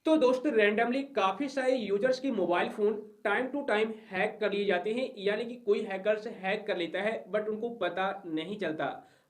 तो दोस्तों रैंडमली काफ़ी सारे यूजर्स की mobile phone time to time hack कर लिए जाते हैं। यानी कि कोई हैकर्स हैक कर लेता है बट उनको पता नहीं चलता।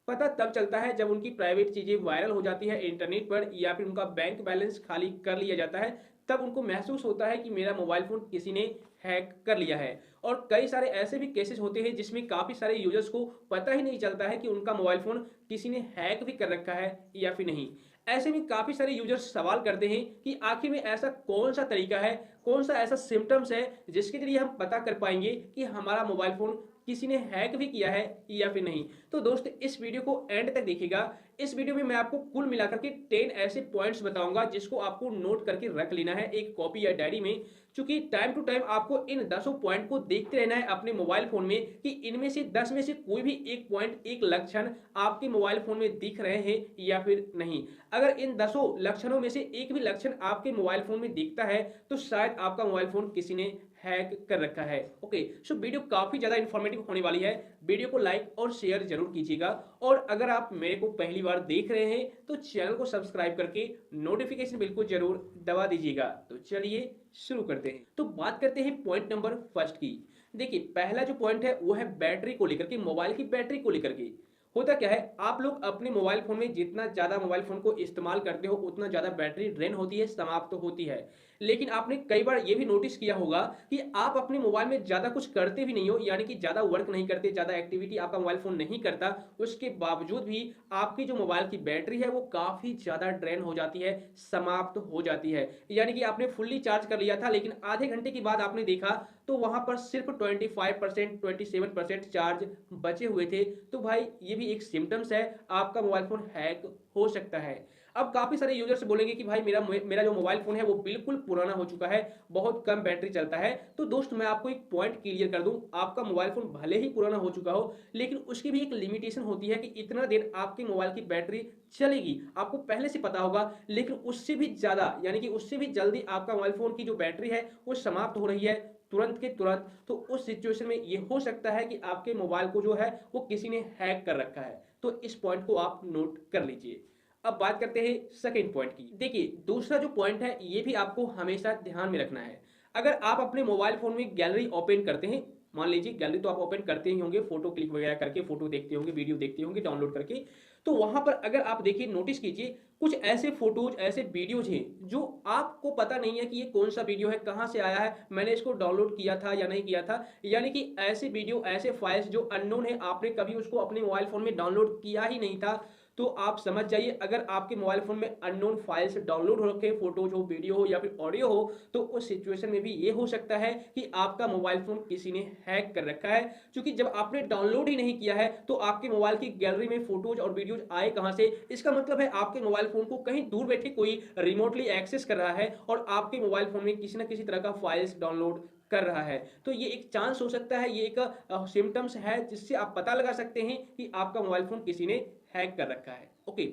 पता तब चलता है जब उनकी प्राइवेट चीज़ें वायरल हो जाती है इंटरनेट पर या फिर उनका बैंक बैलेंस खाली कर लिया जाता है। तब उनको महसूस होता है कि मेरा मोबाइल फ़ोन किसी ने हैक कर लिया है। और कई सारे ऐसे भी केसेस होते हैं जिसमें काफ़ी सारे यूजर्स को पता ही नहीं चलता है कि उनका मोबाइल फ़ोन किसी ने हैक भी कर रखा है या फिर नहीं। ऐसे में काफ़ी सारे यूजर्स सवाल करते हैं कि आखिर में ऐसा कौन-सा तरीका है, कौन-सा ऐसा सिम्पटम्स है जिसके ज़रिए हम पता कर पाएँगे कि हमारा मोबाइल फ़ोन किसी ने हैक भी किया है या फिर नहीं। तो दोस्त इस वीडियो को एंड तक देखिएगा। इस वीडियो में मैं आपको कुल मिलाकर के 10 ऐसे पॉइंट्स बताऊँगा जिसको आपको नोट करके रख लेना है एक कॉपी या डायरी में। चूँकि टाइम टू टाइम आपको इन दसों पॉइंट को देखते रहना है अपने मोबाइल फ़ोन में कि इनमें से 10 में से कोई भी एक पॉइंट, एक लक्षण आपके मोबाइल फ़ोन में दिख रहे हैं या फिर नहीं। अगर इन दसों लक्षणों में से एक भी लक्षण आपके मोबाइल फ़ोन में दिखता है, तो शायद आपका मोबाइल फ़ोन किसी ने हैक कर रखा है। ओके, सो वीडियो काफ़ी ज़्यादा इन्फॉर्मेटिव होने वाली है। वीडियो को लाइक और शेयर ज़रूर कीजिएगा। और अगर आप मेरे को पहली बार देख रहे हैं, तो चैनल को सब्सक्राइब करके नोटिफिकेशन बिल को ज़रूर दबा दीजिएगा। तो चलिए शुरू करते हैं। तो बात करते हैं पॉइंट नंबर फर्स्ट की। देखिए, पहला जो पॉइंट है वो है बैटरी को लेकर के, मोबाइल की बैटरी को लेकर के। होता क्या है, आप लोग अपने मोबाइल फ़ोन में जितना ज़्यादा मोबाइल फ़ोन को इस्तेमाल करते हो, उतना ज़्यादा बैटरी ड्रेन होती है, समाप्त होती है। लेकिन आपने कई बार ये भी नोटिस किया होगा कि आप अपने मोबाइल में ज़्यादा कुछ करते भी नहीं हो, यानी कि ज़्यादा वर्क नहीं करते, ज़्यादा एक्टिविटी आपका मोबाइल फ़ोन नहीं करता, उसके बावजूद भी आपकी जो मोबाइल की बैटरी है, वो काफ़ी ज़्यादा ड्रेन हो जाती है, समाप्त हो जाती है। यानी कि आपने फुल्ली चार्ज कर लिया था, लेकिन आधे घंटे के बाद आपने देखा, तो वहाँ पर सिर्फ 25%, 27% चार्ज बचे हुए थे। तो भाई ये भी एक सिम्पटम्स है, आपका मोबाइल फ़ोन हैक हो सकता है। अब काफ़ी सारे यूज़र्स बोलेंगे कि भाई मेरा जो मोबाइल फ़ोन है वो बिल्कुल पुराना हो चुका है, बहुत कम बैटरी चलता है। तो दोस्त मैं आपको एक पॉइंट क्लियर कर दूँ, आपका मोबाइल फ़ोन भले ही पुराना हो चुका हो, लेकिन उसकी भी एक लिमिटेशन होती है कि इतना देर आपके मोबाइल की बैटरी चलेगी। आपको पहले से पता होगा, लेकिन उससे भी ज़्यादा यानी कि उससे भी जल्दी आपका मोबाइल फ़ोन की जो बैटरी है वो समाप्त हो रही है तुरंत के तुरंत। तो उस सिचुएशन में ये हो सकता है कि आपके मोबाइल को जो है वो किसी ने हैक कर रखा है। तो इस पॉइंट को आप नोट कर लीजिए। अब बात करते हैं सेकंड पॉइंट की। देखिए, दूसरा जो पॉइंट है ये भी आपको हमेशा ध्यान में रखना है। अगर आप अपने मोबाइल फ़ोन में गैलरी ओपन करते हैं, मान लीजिए गैलरी तो आप ओपन करते ही होंगे, फ़ोटो क्लिक वगैरह करके फ़ोटो देखते होंगे, वीडियो देखते होंगे डाउनलोड करके। तो वहाँ पर अगर आप देखिए, नोटिस कीजिए, कुछ ऐसे फ़ोटोज़, ऐसे वीडियोज़ हैं जो आपको पता नहीं है कि ये कौन-सा वीडियो है, कहाँ से आया है, मैंने इसको डाउनलोड किया था या नहीं किया था। यानी कि ऐसे वीडियो, ऐसे फाइल्स जो अननोन है, आपने कभी उसको अपने मोबाइल फ़ोन में डाउनलोड किया ही नहीं था। तो आप समझ जाइए, अगर आपके मोबाइल फ़ोन में अननोन फाइल्स डाउनलोड हो रखे, फ़ोटोज़ हो, वीडियो हो या फिर ऑडियो हो, तो उस सिचुएशन में भी ये हो सकता है कि आपका मोबाइल फ़ोन किसी ने हैक कर रखा है। क्योंकि जब आपने डाउनलोड ही नहीं किया है, तो आपके मोबाइल की गैलरी में फ़ोटोज़ और वीडियोज़ आए कहाँ से? इसका मतलब है आपके मोबाइल फ़ोन को कहीं दूर बैठे कोई रिमोटली एक्सेस कर रहा है और आपके मोबाइल फ़ोन में किसी न किसी तरह का फाइल्स डाउनलोड कर रहा है। तो ये एक चांस हो सकता है, ये एक सिम्पटम्स है जिससे आप पता लगा सकते हैं कि आपका मोबाइल फ़ोन किसी ने हैक कर रखा है। ओके,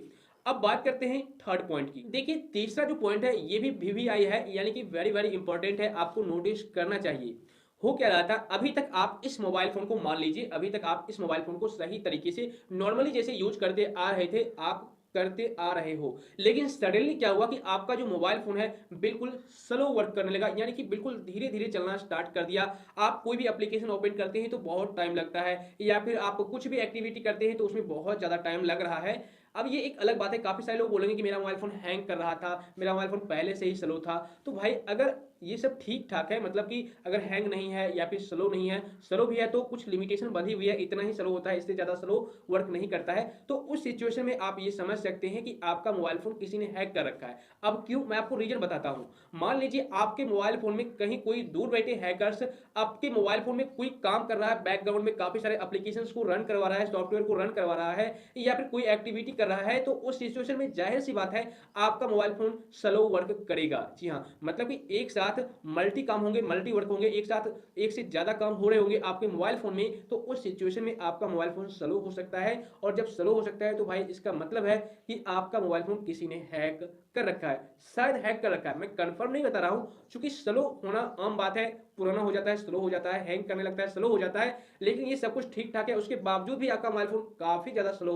अब बात करते हैं थर्ड पॉइंट की। देखिए, तीसरा जो पॉइंट है ये भी वीवीआई है, यानी कि वेरी वेरी इंपॉर्टेंट है, आपको नोटिस करना चाहिए। हो क्या रहा था, अभी तक आप इस मोबाइल फ़ोन को मान लीजिए, अभी तक आप इस मोबाइल फ़ोन को सही तरीके से नॉर्मली जैसे यूज़ करते आ रहे थे, आप करते आ रहे हो। लेकिन सडनली क्या हुआ कि आपका जो मोबाइल फ़ोन है बिल्कुल स्लो वर्क करने लगा, यानी कि बिल्कुल धीरे-धीरे चलना स्टार्ट कर दिया। आप कोई भी एप्लीकेशन ओपन करते हैं तो बहुत टाइम लगता है, या फिर आप कुछ भी एक्टिविटी करते हैं तो उसमें बहुत ज़्यादा टाइम लग रहा है। अब ये एक अलग बात है, काफ़ी सारे लोग बोलेंगे कि मेरा मोबाइल फ़ोन हैंग कर रहा था, मेरा मोबाइल फ़ोन पहले से ही स्लो था। तो भाई अगर ये सब ठीक-ठाक है, मतलब कि अगर हैंग नहीं है या फिर स्लो नहीं है, स्लो भी है तो कुछ लिमिटेशन बंधी हुई है, इतना ही स्लो होता है, इससे ज़्यादा स्लो वर्क नहीं करता है। तो उस सिचुएशन में आप ये समझ सकते हैं कि आपका मोबाइल फ़ोन किसी ने हैक कर रखा है। अब क्यों? मैं आपको रीज़न बताता हूँ। मान लीजिए आपके मोबाइल फ़ोन में कहीं कोई दूर बैठे हैकर्स आपके मोबाइल फ़ोन में कोई काम कर रहा है, बैकग्राउंड में काफ़ी सारे एप्लीकेशंस को रन करवा रहा है, सॉफ्टवेयर को रन करवा रहा है, या फिर कोई एक्टिविटी कर रहा है, तो उस सिचुएशन में ज़ाहिर-सी बात है आपका मोबाइल फ़ोन स्लो वर्क करेगा। जी हाँ, मतलब कि एक साथ मल्टी काम होंगे, मल्टी वर्क होंगे, एक साथ एक से ज़्यादा काम हो रहे होंगे आपके मोबाइल फ़ोन में, तो उस सिचुएशन में आपका मोबाइल फ़ोन स्लो हो सकता है। और जब स्लो हो सकता है तो भाई इसका मतलब है कि आपका मोबाइल फ़ोन किसी ने हैक कर रखा है। शायद हैक कर रखा है, मैं कन्फर्म नहीं बता रहा हूँ, चूँकि स्लो होना आम बात है, पुराना हो जाता है, स्लो हो जाता है, हैंग करने लगता है, स्लो हो जाता है। लेकिन ये सब कुछ ठीक-ठाक है, उसके बावजूद भी आपका मोबाइल फ़ोन काफ़ी ज़्यादा स्लो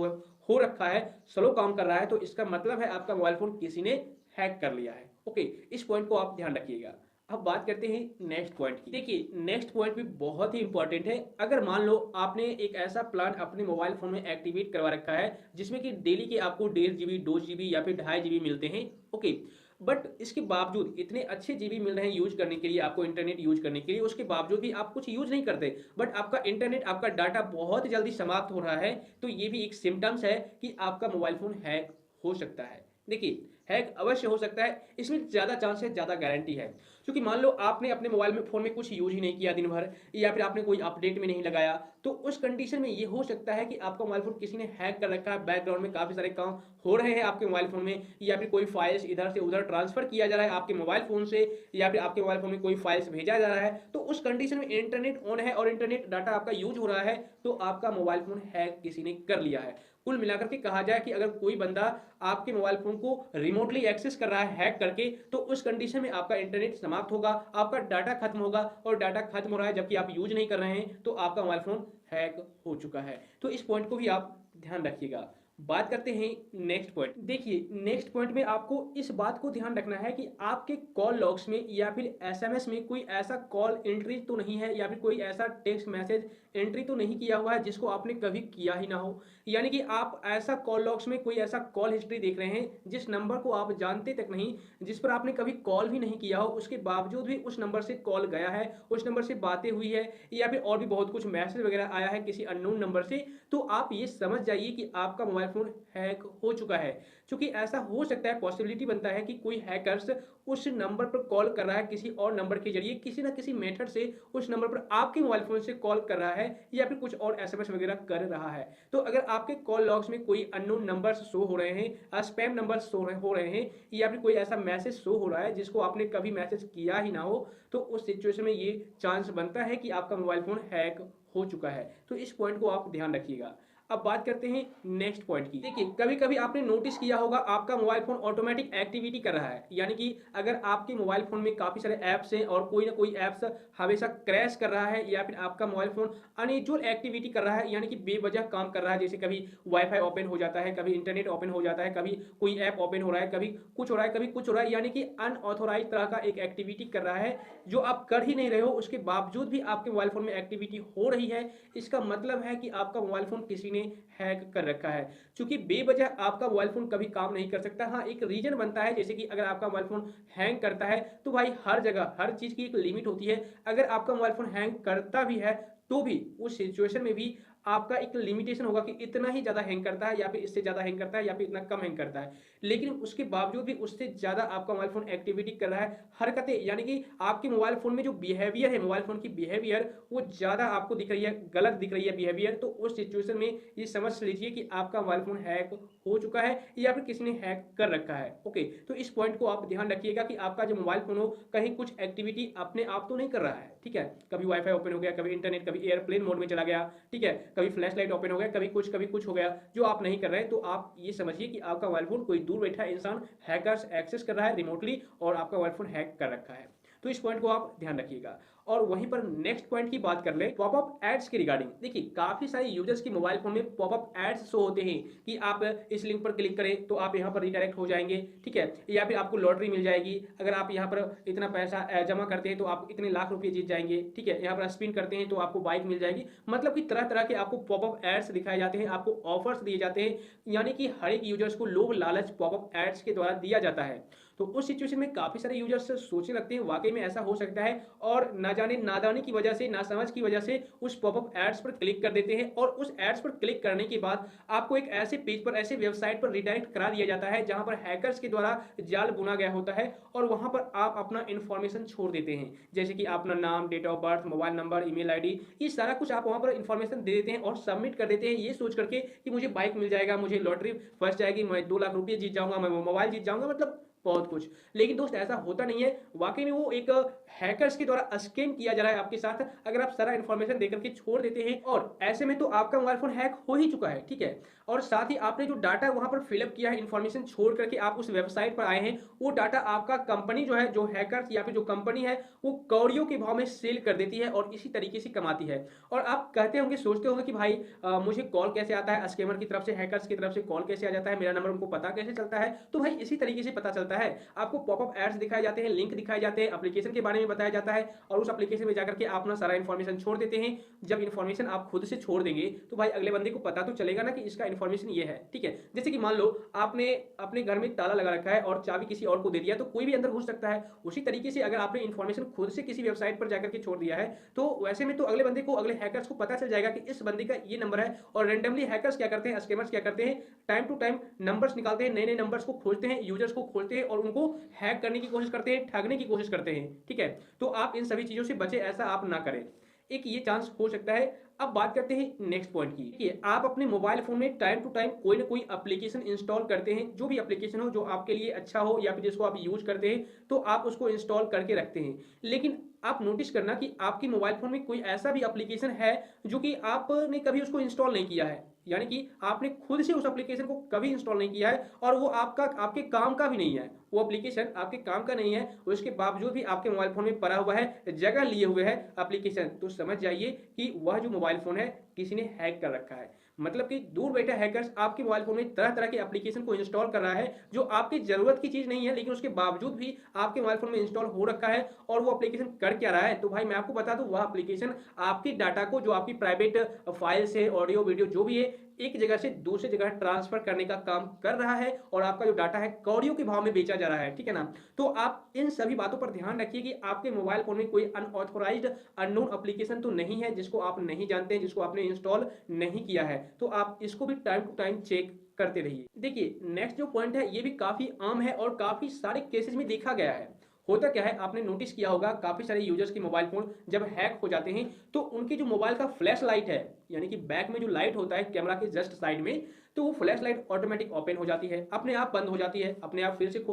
हो रखा है, स्लो काम कर रहा है, तो इसका मतलब है आपका मोबाइल फ़ोन किसी ने हैक कर लिया है। ओके, इस पॉइंट को आप ध्यान रखिएगा। अब बात करते हैं नेक्स्ट पॉइंट की। देखिए, नेक्स्ट पॉइंट भी बहुत ही इंपॉर्टेंट है। अगर मान लो आपने एक ऐसा प्लान अपने मोबाइल फोन में एक्टिवेट करवा रखा है जिसमें कि डेली के आपको 1.5 GB, 2 GB या फिर 2.5 GB मिलते हैं, ओके, बट इसके बावजूद इतने अच्छे जीबी मिल रहे हैं यूज करने के लिए, आपको इंटरनेट यूज करने के लिए, उसके बावजूद भी आप कुछ यूज नहीं करते, बट आपका इंटरनेट, आपका डाटा बहुत जल्दी समाप्त हो रहा है, तो ये भी एक सिम्टम्स है कि आपका मोबाइल फोन हैक हो सकता है। देखिए, हैक अवश्य हो सकता है, इसमें ज़्यादा चांस है, ज़्यादा गारंटी है। क्योंकि मान लो आपने अपने मोबाइल में फ़ोन में कुछ यूज ही नहीं किया दिन भर, या फिर आपने कोई अपडेट में नहीं लगाया, तो उस कंडीशन में ये हो सकता है कि आपका मोबाइल फ़ोन किसी ने हैक कर रखा है, बैकग्राउंड में काफ़ी सारे काम हो रहे हैं आपके मोबाइल फ़ोन में, या फिर कोई फाइल्स इधर से उधर ट्रांसफ़र किया जा रहा है आपके मोबाइल फ़ोन से, या फिर आपके मोबाइल फ़ोन में कोई फाइल्स भेजा जा रहा है, तो उस कंडीशन में इंटरनेट ऑन है और इंटरनेट डाटा आपका यूज हो रहा है, तो आपका मोबाइल फ़ोन हैक किसी ने कर लिया है। कुल मिलाकर के कहा जाए कि अगर कोई बंदा आपके मोबाइल फ़ोन को रिमोटली एक्सेस कर रहा है हैक करके, तो उस कंडीशन में आपका इंटरनेट समाप्त होगा, आपका डाटा खत्म होगा, और डाटा खत्म हो रहा है जबकि आप यूज नहीं कर रहे हैं, तो आपका मोबाइल फ़ोन हैक हो चुका है। तो इस पॉइंट को भी आप ध्यान रखिएगा। बात करते हैं नेक्स्ट पॉइंट। देखिए, नेक्स्ट पॉइंट में आपको इस बात को ध्यान रखना है कि आपके कॉल लॉग्स में या फिर एसएमएस में कोई ऐसा कॉल एंट्री तो नहीं है, या फिर कोई ऐसा टेक्स्ट मैसेज एंट्री तो नहीं किया हुआ है जिसको आपने कभी किया ही ना हो। यानी कि आप ऐसा कॉल लॉग्स में कोई ऐसा कॉल हिस्ट्री देख रहे हैं जिस नंबर को आप जानते तक नहीं, जिस पर आपने कभी कॉल भी नहीं किया हो, उसके बावजूद भी उस नंबर से कॉल गया है, उस नंबर से बातें हुई है, या फिर और भी बहुत कुछ मैसेज वगैरह आया है किसी अननोन नंबर से, तो आप ये समझ जाइए कि आपका मोबाइल फोन हैक हो चुका है। क्योंकि ऐसा हो सकता है, पॉसिबिलिटी बनता है कि कोई हैकर्स उस नंबर पर कॉल कर रहा है, किसी और नंबर के जरिए किसी ना किसी मेथड से उस नंबर पर आपके मोबाइल फोन से कॉल कर रहा है, या फिर कुछ और एसएमएस वगैरह कर रहा है। तो अगर आपके कॉल लॉग्स में कोई अननोन नंबर्स शो हो रहे हैं, स्पैम नंबर्स हो रहे हैं, या फिर कोई ऐसा मैसेज शो हो रहा है जिसको आपने कभी मैसेज किया ही ना हो, तो उस सिचुएशन में ये चांस बनता है कि आपका मोबाइल फोन हैक हो चुका है। तो इस पॉइंट को आप ध्यान रखिएगा। अब बात करते हैं नेक्स्ट पॉइंट की। देखिए, कभी कभी आपने नोटिस किया होगा आपका मोबाइल फोन ऑटोमेटिक एक्टिविटी कर रहा है, यानी कि अगर आपके मोबाइल फोन में काफी सारे ऐप्स हैं और कोई ना कोई ऐप्स हमेशा क्रैश कर रहा है, या फिर आपका मोबाइल फोन अनयूजुअल एक्टिविटी कर रहा है, यानी कि बेवजह काम कर रहा है, जैसे कभी वाईफाई ओपन हो जाता है, कभी इंटरनेट ओपन हो जाता है, कभी कोई ऐप ओपन हो रहा है, कभी कुछ हो रहा है, कभी कुछ हो रहा है, यानी कि अनऑथोराइज तरह का एक एक्टिविटी कर रहा है जो आप कर ही नहीं रहे हो, उसके बावजूद भी आपके मोबाइल फोन में एक्टिविटी हो रही है। इसका मतलब है कि आपका मोबाइल फोन किसी ने हैक कर रखा है। क्योंकि बेवजह आपका मोबाइल फोन कभी काम नहीं कर सकता। हाँ, एक रीजन बनता है, जैसे कि अगर आपका मोबाइल फोन हैंग करता है तो भाई हर जगह हर चीज की एक लिमिट होती है। अगर आपका मोबाइल फोन हैंग करता भी है तो भी उस सिचुएशन में भी आपका एक लिमिटेशन होगा कि इतना ही ज्यादा हैंग करता है, या फिर इससे ज्यादा हैंग करता है, या फिर इतना कम हैंग करता है। लेकिन उसके बावजूद भी उससे ज्यादा आपका मोबाइल फोन एक्टिविटी कर रहा है, हरकतें, यानी कि आपके मोबाइल फोन में जो बिहेवियर है, मोबाइल फोन की बिहेवियर वो ज्यादा आपको दिख रही है, गलत दिख रही है बिहेवियर, तो उस सिचुएशन में ये समझ लीजिए कि आपका मोबाइल फोन हैक हो चुका है, या फिर किसी ने हैक कर रखा है। ओके, तो इस पॉइंट को आप ध्यान रखिएगा कि आपका जो मोबाइल फोन हो कहीं कुछ एक्टिविटी अपने आप तो नहीं कर रहा है। ठीक है, कभी वाईफाई ओपन हो गया, कभी इंटरनेट, कभी एयरप्लेन मोड में चला गया, ठीक है, कभी फ्लैश लाइट ओपन हो गया, कभी कुछ हो गया जो आप नहीं कर रहे हैं, तो आप ये समझिए कि आपका मोबाइल फोन कोई दूर बैठा इंसान हैकर्स एक्सेस कर रहा है रिमोटली, और आपका मोबाइल फोन हैक कर रखा है। तो इस पॉइंट को आप ध्यान रखिएगा। और वहीं पर नेक्स्ट पॉइंट की बात कर ले, पॉपअप एड्स के रिगार्डिंग। देखिए, काफी सारे यूजर्स के मोबाइल फोन में पॉपअप एड्स शो होते हैं कि आप इस लिंक पर क्लिक करें तो आप यहां पर रिडायरेक्ट हो जाएंगे, ठीक है, या फिर आपको लॉटरी मिल जाएगी, अगर आप यहां पर इतना पैसा जमा करते हैं तो आप इतने लाख रुपए जीत जाएंगे, ठीक है, यहाँ पर स्पिन करते हैं तो आपको बाइक मिल जाएगी। मतलब कि तरह तरह के आपको पॉपअप एड्स दिखाए जाते हैं, आपको ऑफर्स दिए जाते हैं, यानी कि हर एक यूजर्स को लोभ लालच पॉपअप एड्स के द्वारा दिया जाता है। तो उस सिचुएशन में काफी सारे यूजर्स सोचने लगते हैं वाकई में ऐसा हो सकता है, और ना जाने नादानी की वजह से, ना समझ की वजह से उस पॉपअप एड्स पर क्लिक कर देते हैं, और उस एड्स पर क्लिक करने के बाद आपको एक ऐसे पेज पर, ऐसे वेबसाइट पर रिडायरेक्ट करा दिया जाता है जहां पर हैकर्स के द्वारा जाल बुना गया होता है, और वहां पर आप अपना इंफॉर्मेशन छोड़ देते हैं, जैसे कि अपना नाम, date of birth, mobile number, email ID, ये सारा कुछ आप वहां पर इंफॉर्मेशन दे देते हैं और सबमिट कर देते हैं, ये सोच करके कि मुझे बाइक मिल जाएगा, मुझे लॉटरी फंस जाएगी, मैं 2 लाख रुपये जीत जाऊंगा, मैं मोबाइल जीत जाऊंगा, मतलब बहुत कुछ। लेकिन दोस्त ऐसा होता नहीं है, वाकई में वो एक हैकर्स के द्वारा स्कैम किया जा रहा है आपके साथ, अगर आप सारा इन्फॉर्मेशन देकर के छोड़ देते हैं, और ऐसे में तो आपका मोबाइल फोन हैक हो ही चुका है, ठीक है। और साथ ही आपने जो डाटा वहाँ पर फिलअप किया है, इन्फॉर्मेशन छोड़ करके आप उस वेबसाइट पर आए हैं, वो डाटा आपका कंपनी जो है, जो हैकर्स या फिर जो कंपनी है, वो कौड़ियों के भाव में सेल कर देती है और इसी तरीके से कमाती है। और आप कहते होंगे, सोचते होंगे कि भाई मुझे कॉल कैसे आता है, स्कैमर की तरफ से, हैकर्स की तरफ से कॉल कैसे आ जाता है, मेरा नंबर उनको पता कैसे चलता है? तो भाई इसी तरीके से पता चलता है। आपको पॉपअप एड्स दिखाए जाते हैं, लिंक दिखाए जाते हैं, एप्लीकेशन के बारे में बताया जाता है और उस एप्लीकेशन में जाकर के आप अपना सारा इन्फॉर्मेशन छोड़ देते हैं। जब इन्फॉर्मेशन आप खुद से छोड़ देंगे तो भाई अगले बंदे को पता तो चलेगा ना कि इसका इन्फॉर्मेशन ये है, ठीक है? जैसे कि मान लो आपने अपने घर में ताला लगा रखा है और चाबी किसी और को दे दिया, तो कोई भी अंदर घुस सकता है। उसी तरीके से अगर आपने इन्फॉर्मेशन खुद से किसी वेबसाइट पर जाकर के छोड़ दिया है, तो वैसे में तो अगले बंदे को, अगले हैकर्स को पता चल जाएगा कि इस बंदे का ये नंबर है। और रैंडमली हैकर्स क्या करते हैं, स्कैमर्स क्या करते हैं, टाइम टू टाइम नंबर्स निकालते हैं, नए-नए नंबर्स को खोजते हैं, यूजर्स को खोजते हैं और उनको हैक करने की कोशिश करते हैं, ठगने की कोशिश करते हैं, ठीक है? तो आप इन सभी चीज़ों से बचें, ऐसा आप ना करें। एक ये चांस हो सकता है। अब बात करते हैं नेक्स्ट पॉइंट की। देखिए, आप अपने मोबाइल फ़ोन में टाइम टू टाइम कोई ना कोई एप्लीकेशन इंस्टॉल करते हैं, जो भी एप्लीकेशन हो, जो आपके लिए अच्छा हो या फिर जिसको आप यूज़ करते हैं, तो आप उसको इंस्टॉल करके रखते हैं। लेकिन आप नोटिस करना कि आपके मोबाइल फ़ोन में कोई ऐसा भी एप्लीकेशन है, जो कि आपने कभी उसको इंस्टॉल नहीं किया है। यानी कि आपने खुद से उस एप्लीकेशन को कभी इंस्टॉल नहीं किया है और वो आपके काम का भी नहीं है। वो एप्लीकेशन आपके काम का नहीं है, उसके बावजूद भी आपके मोबाइल फ़ोन में पड़ा हुआ है, जगह लिए हुए है एप्लीकेशन। तो समझ जाइए कि वह जो मोबाइल फ़ोन है, किसी ने हैक कर रखा है। मतलब कि दूर बैठे हैकर्स आपके मोबाइल फ़ोन में तरह-तरह के एप्लीकेशन को इंस्टॉल कर रहा है, जो आपकी ज़रूरत की चीज़ नहीं है, लेकिन उसके बावजूद भी आपके मोबाइल फ़ोन में इंस्टॉल हो रखा है। और वो एप्लीकेशन कर क्या रहा है? तो भाई मैं आपको बता दूँ, वह एप्लीकेशन आपकी डाटा को, जो आपकी प्राइवेट फाइल्स है, ऑडियो, वीडियो जो भी है, एक जगह से दूसरी जगह ट्रांसफर करने का काम कर रहा है और आपका जो डाटा है कौड़ियों के भाव में बेचा जा रहा है, ठीक है ना? तो आप इन सभी बातों पर ध्यान रखिए कि आपके मोबाइल फ़ोन में कोई अनऑथराइज्ड, अननोन एप्लीकेशन तो नहीं है, जिसको आप नहीं जानते हैं, जिसको आपने इंस्टॉल नहीं किया है। तो आप इसको भी टाइम टू टाइम चेक करते रहिए। देखिए, नेक्स्ट जो पॉइंट है, ये भी काफ़ी आम है और काफ़ी सारे केसेज़ में देखा गया है। होता क्या है, आपने नोटिस किया होगा, काफ़ी सारे यूजर्स के मोबाइल फ़ोन जब हैक हो जाते हैं, तो उनकी जो मोबाइल का फ्लैश लाइट है, यानी कि बैक में जो लाइट होता है कैमरा के जस्ट साइड में, तो वो फ्लैश लाइट ऑटोमेटिक ओपन हो जाती है, अपने आप बंद हो जाती है, अपने आप फिर से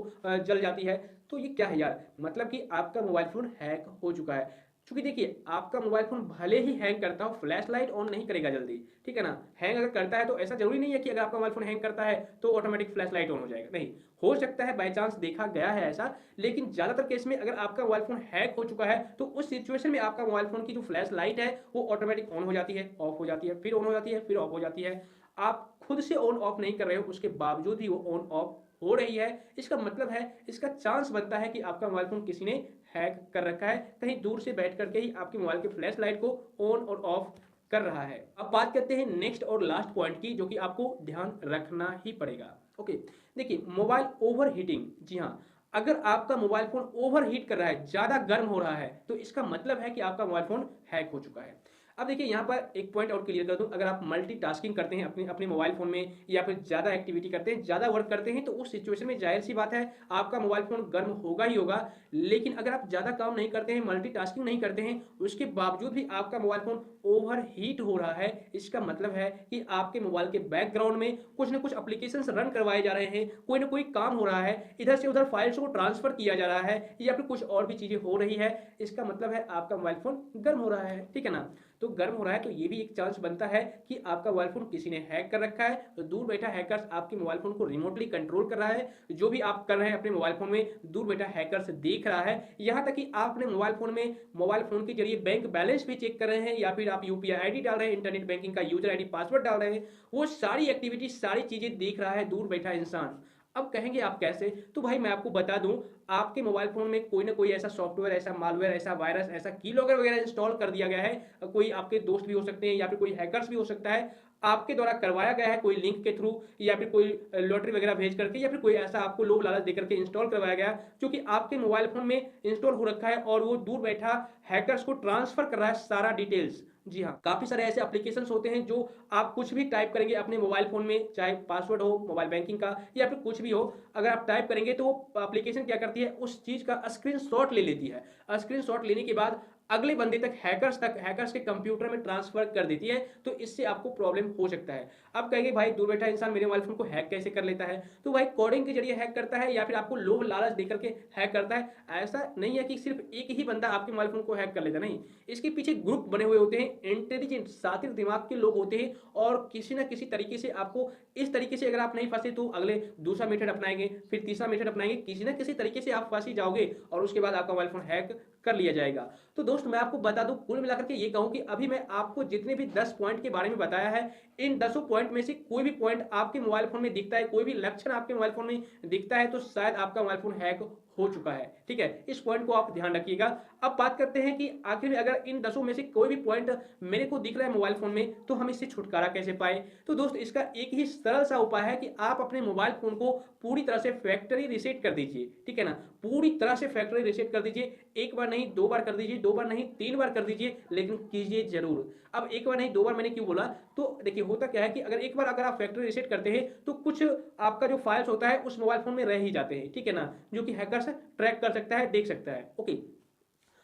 जल जाती है। तो ये क्या है यार? मतलब कि आपका मोबाइल फ़ोन हैक हो चुका है। चूँकि देखिए, आपका मोबाइल फ़ोन भले ही हैंग करता हो, फ्लैश लाइट ऑन नहीं करेगा जल्दी, ठीक है ना? हैंग अगर करता है तो ऐसा ज़रूरी नहीं है कि अगर आपका मोबाइल फ़ोन हैंग करता है तो ऑटोमेटिक फ्लैश लाइट ऑन हो जाएगा, नहीं। हो सकता है, बाय चांस देखा गया है ऐसा, लेकिन ज़्यादातर केस में अगर आपका मोबाइल फ़ोन हैक हो चुका है, तो उस सिचुएशन में आपका मोबाइल फ़ोन की जो फ्लैश लाइट है, वो ऑटोमेटिक ऑन हो जाती है, ऑफ हो जाती है, फिर ऑन हो जाती है, फिर ऑफ हो जाती है। आप खुद से ऑन ऑफ नहीं कर रहे हो, उसके बावजूद भी वो ऑन ऑफ हो रही है। इसका मतलब है, इसका चांस बनता है कि आपका मोबाइल फ़ोन किसी ने हैक कर रखा है, कहीं दूर से बैठ करके ही आपके मोबाइल के फ्लैश लाइट को ऑन और ऑफ कर रहा है। अब बात करते हैं नेक्स्ट और लास्ट पॉइंट की, जो कि आपको ध्यान रखना ही पड़ेगा। ओके, देखिए, मोबाइल ओवर हीटिंग। जी हाँ, अगर आपका मोबाइल फ़ोन ओवर हीट कर रहा है, ज़्यादा गर्म हो रहा है, तो इसका मतलब है कि आपका मोबाइल फ़ोन हैक हो चुका है। अब देखिए, यहाँ पर एक पॉइंट और क्लियर कर दूँ, अगर आप मल्टीटास्किंग करते हैं अपने अपने मोबाइल फ़ोन में, या फिर ज़्यादा एक्टिविटी करते हैं, ज़्यादा वर्क करते हैं, तो उस सिचुएशन में ज़ाहिर-सी बात है, आपका मोबाइल फ़ोन गर्म होगा ही होगा। लेकिन अगर आप ज़्यादा काम नहीं करते हैं, मल्टीटास्किंग नहीं करते हैं, उसके बावजूद भी आपका मोबाइल फ़ोन ओवरहीट हो रहा है, इसका मतलब है कि आपके मोबाइल के बैकग्राउंड में कुछ न कुछ एप्लीकेशंस रन करवाए जा रहे हैं, कोई न कोई काम हो रहा है, इधर से उधर फाइल्स को ट्रांसफ़र किया जा रहा है, या फिर कुछ और भी चीज़ें हो रही है। इसका मतलब है आपका मोबाइल फ़ोन गर्म हो रहा है, ठीक है ना? तो गर्म हो रहा है, तो ये भी एक चांस बनता है कि आपका मोबाइल फ़ोन किसी ने हैक कर रखा है। तो दूर बैठा हैकर्स आपके मोबाइल फ़ोन को रिमोटली कंट्रोल कर रहा है। जो भी आप कर रहे हैं अपने मोबाइल फ़ोन में, दूर बैठा हैकर्स देख रहा है। यहाँ तक कि आप अपने मोबाइल फ़ोन के ज़रिए बैंक बैलेंस भी चेक कर रहे हैं, या फिर आप यूपीआई आईडी डाल रहे हैं, इंटरनेट बैंकिंग का यूज़र आईडी, पासवर्ड डाल रहे हैं। वो सारी एक्टिविटी, सारी चीज़ें देख रहा है दूर बैठा इंसान। अब कहेंगे आप कैसे? तो भाई मैं आपको बता दूँ, आपके मोबाइल फ़ोन में कोई न कोई ऐसा सॉफ्टवेयर, ऐसा मालवेयर, ऐसा वायरस, ऐसा कीलॉगर वगैरह इंस्टॉल कर दिया गया है। कोई आपके दोस्त भी हो सकते हैं, या फिर कोई हैकर्स भी हो सकता है। आपके द्वारा करवाया गया है कोई लिंक के थ्रू, या फिर कोई लॉटरी वगैरह भेज करके, या फिर कोई ऐसा आपको लोभ लालच देकर के इंस्टॉल करवाया गया, जो कि आपके मोबाइल फ़ोन में इंस्टॉल हो रखा है और वो दूर बैठा हैकर्स को ट्रांसफ़र कर रहा है सारा डिटेल्स। जी हाँ, काफ़ी सारे ऐसे एप्लीकेशंस होते हैं, जो आप कुछ भी टाइप करेंगे अपने मोबाइल फ़ोन में, चाहे पासवर्ड हो मोबाइल बैंकिंग का या फिर कुछ भी हो, अगर आप टाइप करेंगे तो वो एप्लीकेशन क्या करती है, उस चीज़ का स्क्रीनशॉट ले लेती है। स्क्रीनशॉट लेने के बाद अगले बंदे तक हैकर्स के कंप्यूटर में ट्रांसफर कर देती है, तो इससे आपको प्रॉब्लम हो सकता है। अब कहेंगे भाई दूर बैठा इंसान मेरे मोबाइल फ़ोन को हैक कैसे कर लेता है? तो भाई कोडिंग के ज़रिए हैक करता है या फिर आपको लोभ लालच देकर के हैक करता है। ऐसा नहीं है कि सिर्फ़ एक ही बंदा आपके मोबाइल फ़ोन को हैक कर लेता है, नहीं। इसके पीछे ग्रुप बने हुए होते हैं, इंटेलिजेंट शातिर दिमाग के लोग होते हैं और किसी न किसी तरीके से आपको इस तरीके से अगर आप नहीं फँसे तो अगले दूसरा मेथड अपनाएँगे, फिर तीसरा मेथड अपनाएँगे, किसी न किसी तरीके से आप फँस ही जाओगे और उसके बाद आपका मोबाइल फ़ोन हैक कर लिया जाएगा। तो दोस्त मैं आपको बता दूँ कुल मिलाकर के ये कहूँ कि अभी मैं आपको जितने भी 10 पॉइंट के बारे में बताया है, इन 10 पॉइंट में से कोई भी पॉइंट आपके मोबाइल फ़ोन में दिखता है, कोई भी लक्षण आपके मोबाइल फ़ोन में दिखता है तो शायद आपका मोबाइल फ़ोन हैक हो चुका है। ठीक है? इस पॉइंट को आप ध्यान रखिएगा। अब बात करते हैं कि आखिर में अगर इन 10 में से कोई भी पॉइंट मेरे को दिख रहा है मोबाइल फ़ोन में तो हम इससे छुटकारा कैसे पाएँ? तो दोस्त इसका एक ही सरल सा उपाय है कि आप अपने मोबाइल फ़ोन को पूरी तरह से फैक्ट्री रीसेट कर दीजिए। ठीक है ना? पूरी तरह से फैक्ट्री रीसेट कर दीजिए। 1 बार नहीं 2 बार कर दीजिए, 2 बार नहीं 3 बार कर दीजिए, लेकिन कीजिए ज़रूर। अब 1 बार नहीं 2 बार मैंने क्यों बोला? तो देखिए होता क्या है कि अगर एक बार अगर आप फैक्ट्री रीसेट करते हैं तो कुछ आपका जो फाइल्स होता है उस मोबाइल फ़ोन में रह ही जाते हैं। ठीक है ना? जो कि हैकर्स ट्रैक कर सकता है, देख सकता है। ओके।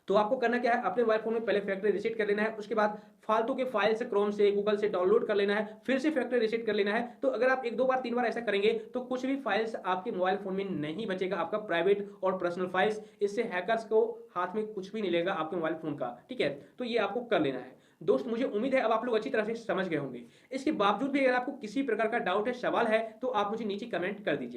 तो आपको करना क्या है अपने मोबाइल फ़ोन में पहले फैक्ट्री रीसेट कर लेना है, उसके बाद फालतू के फाइल्स क्रोम से, गूगल से डाउनलोड कर लेना है, फिर से फैक्ट्री रीसेट कर लेना है। तो अगर आप 1-2 बार 3 बार ऐसा करेंगे तो कुछ भी फाइल्स आपके मोबाइल फ़ोन में नहीं बचेगा, आपका प्राइवेट और पर्सनल फाइल्स। इससे हैकर्स को हाथ में कुछ भी नहीं लगेगा आपके मोबाइल फ़ोन का। ठीक है? तो ये आपको कर लेना है। दोस्त मुझे उम्मीद है अब आप लोग अच्छी तरह से समझ गए होंगे। इसके बावजूद भी अगर आपको किसी प्रकार का डाउट है, सवाल है तो आप मुझे नीचे कमेंट कर दीजिए।